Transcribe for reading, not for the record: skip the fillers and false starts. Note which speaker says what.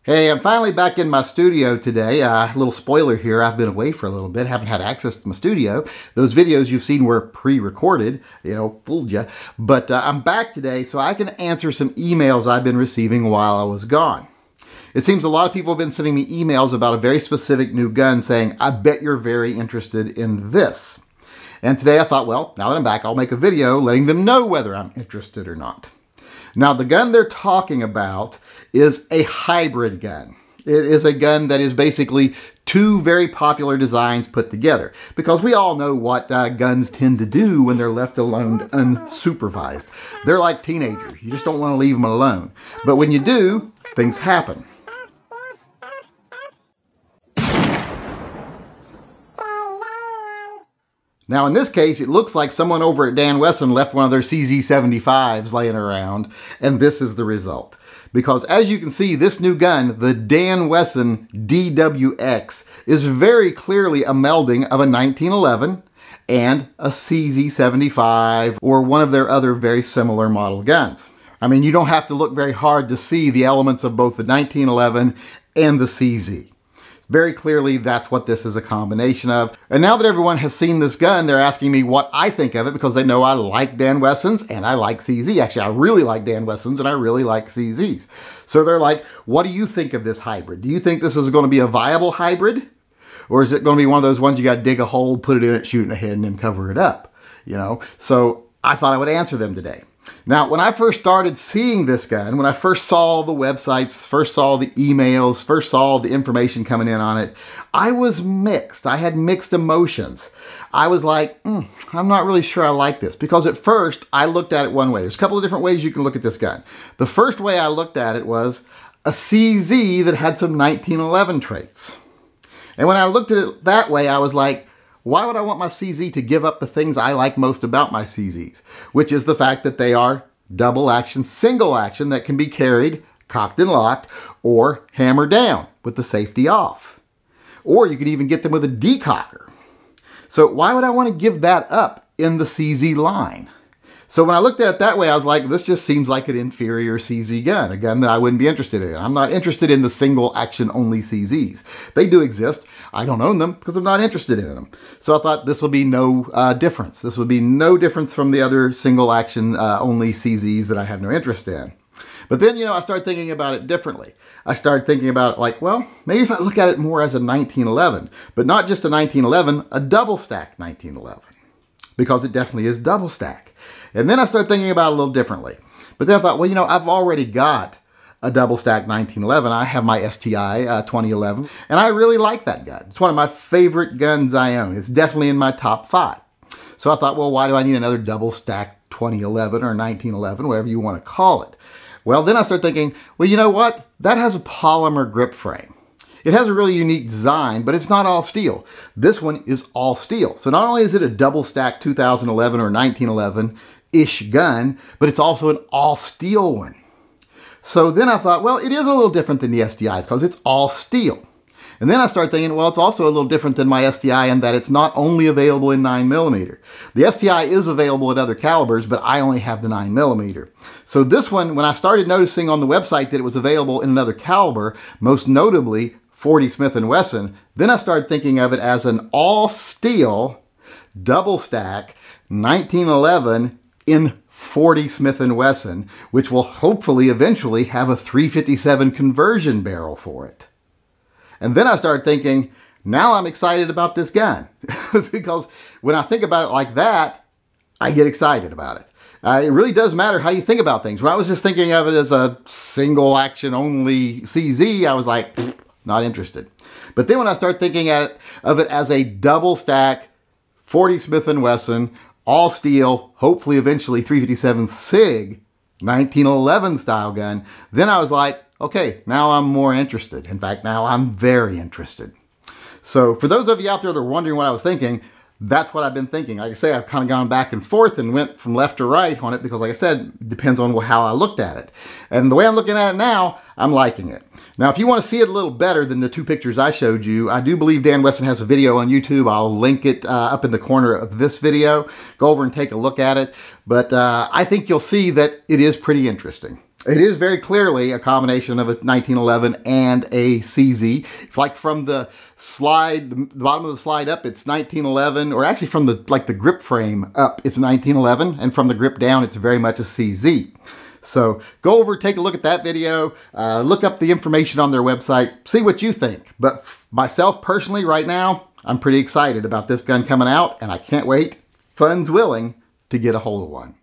Speaker 1: Hey, I'm finally back in my studio today. A little spoiler here, I've been away for a little bit, haven't had access to my studio. Those videos you've seen were pre-recorded, fooled you. But I'm back today so I can answer some emails I've been receiving while I was gone. It seems a lot of people have been sending me emails about a very specific new gun saying, I bet you're very interested in this. And today I thought, well, now that I'm back, I'll make a video letting them know whether I'm interested or not. Now, the gun they're talking about is a hybrid gun. It is a gun that is basically two very popular designs put together, because we all know what guns tend to do when they're left alone unsupervised. They're like teenagers. You just don't want to leave them alone. But when you do, things happen. Now, in this case, it looks like someone over at Dan Wesson left one of their CZ75s laying around, and this is the result. Because as you can see, this new gun, the Dan Wesson DWX, is very clearly a melding of a 1911 and a CZ75 or one of their other very similar model guns. I mean, you don't have to look very hard to see the elements of both the 1911 and the CZ. Very clearly, that's what this is a combination of. And now that everyone has seen this gun, they're asking me what I think of it, because they know I like Dan Wessons and I like CZ. Actually, I really like Dan Wessons and I really like CZs. So they're like, what do you think of this hybrid? Do you think this is going to be a viable hybrid? Or is it going to be one of those ones you got to dig a hole, put it in it, shoot in the head, and then cover it up? So I thought I would answer them today. Now, when I first started seeing this gun, when I first saw the websites, first saw the emails, first saw the information coming in on it, I was mixed. I had mixed emotions. I was like, I'm not really sure I like this. Because at first, I looked at it one way. There's a couple of different ways you can look at this gun. The first way I looked at it was a CZ that had some 1911 traits. And when I looked at it that way, I was like, why would I want my CZ to give up the things I like most about my CZs? Which is the fact that they are double action, single action that can be carried, cocked and locked, or hammered down with the safety off. Or you could even get them with a decocker. So why would I want to give that up in the CZ line? So when I looked at it that way, I was like, this just seems like an inferior CZ gun, a gun that I wouldn't be interested in. I'm not interested in the single action only CZs. They do exist. I don't own them because I'm not interested in them. So I thought this will be no difference. This would be no difference from the other single action only CZs that I have no interest in. But then, I started thinking about it differently. I started thinking about it like, well, maybe if I look at it more as a 1911, but not just a 1911, a double stack 1911, because it definitely is double stack. And then I started thinking about it a little differently. But then I thought, well, I've already got a double stack 1911. I have my STI 2011, and I really like that gun. It's one of my favorite guns I own. It's definitely in my top 5. So I thought, well, why do I need another double stack 2011 or 1911, whatever you want to call it? Well, then I started thinking, well, you know what? That has a polymer grip frame. It has a really unique design, but it's not all steel. This one is all steel. So not only is it a double stack 2011 or 1911-ish gun, but it's also an all steel one. So then I thought, well, it is a little different than the STI because it's all steel. And then I started thinking, well, it's also a little different than my STI in that it's not only available in 9mm. The STI is available at other calibers, but I only have the 9mm. So this one, when I started noticing on the website that it was available in another caliber, most notably 40 Smith & Wesson, then I started thinking of it as an all-steel, double-stack 1911 in 40 Smith & Wesson, which will hopefully eventually have a 357 conversion barrel for it. And then I started thinking, now I'm excited about this gun. Because when I think about it like that, I get excited about it. It really does matter how you think about things. When I was just thinking of it as a single action only CZ, I was like, not interested. But then when I start thinking of it as a double stack 40 Smith & Wesson, all steel, hopefully eventually 357 SIG, 1911 style gun, then I was like, okay, now I'm more interested. In fact, now I'm very interested. So for those of you out there that are wondering what I was thinking, That's what I've been thinking. Like I say, I've kind of gone back and forth and went from left to right on it because, like I said, it depends on how I looked at it. And the way I'm looking at it now, I'm liking it. Now, if you want to see it a little better than the two pictures I showed you, I do believe Dan Wesson has a video on YouTube. I'll link it up in the corner of this video. Go over and take a look at it. But I think you'll see that it is pretty interesting. It is very clearly a combination of a 1911 and a CZ. It's like from the slide, the bottom of the slide up, it's 1911, or actually from the grip frame up, it's 1911, and from the grip down, it's very much a CZ. So go over, take a look at that video, look up the information on their website, see what you think. But myself personally, right now, I'm pretty excited about this gun coming out, and I can't wait, funds willing, to get a hold of one.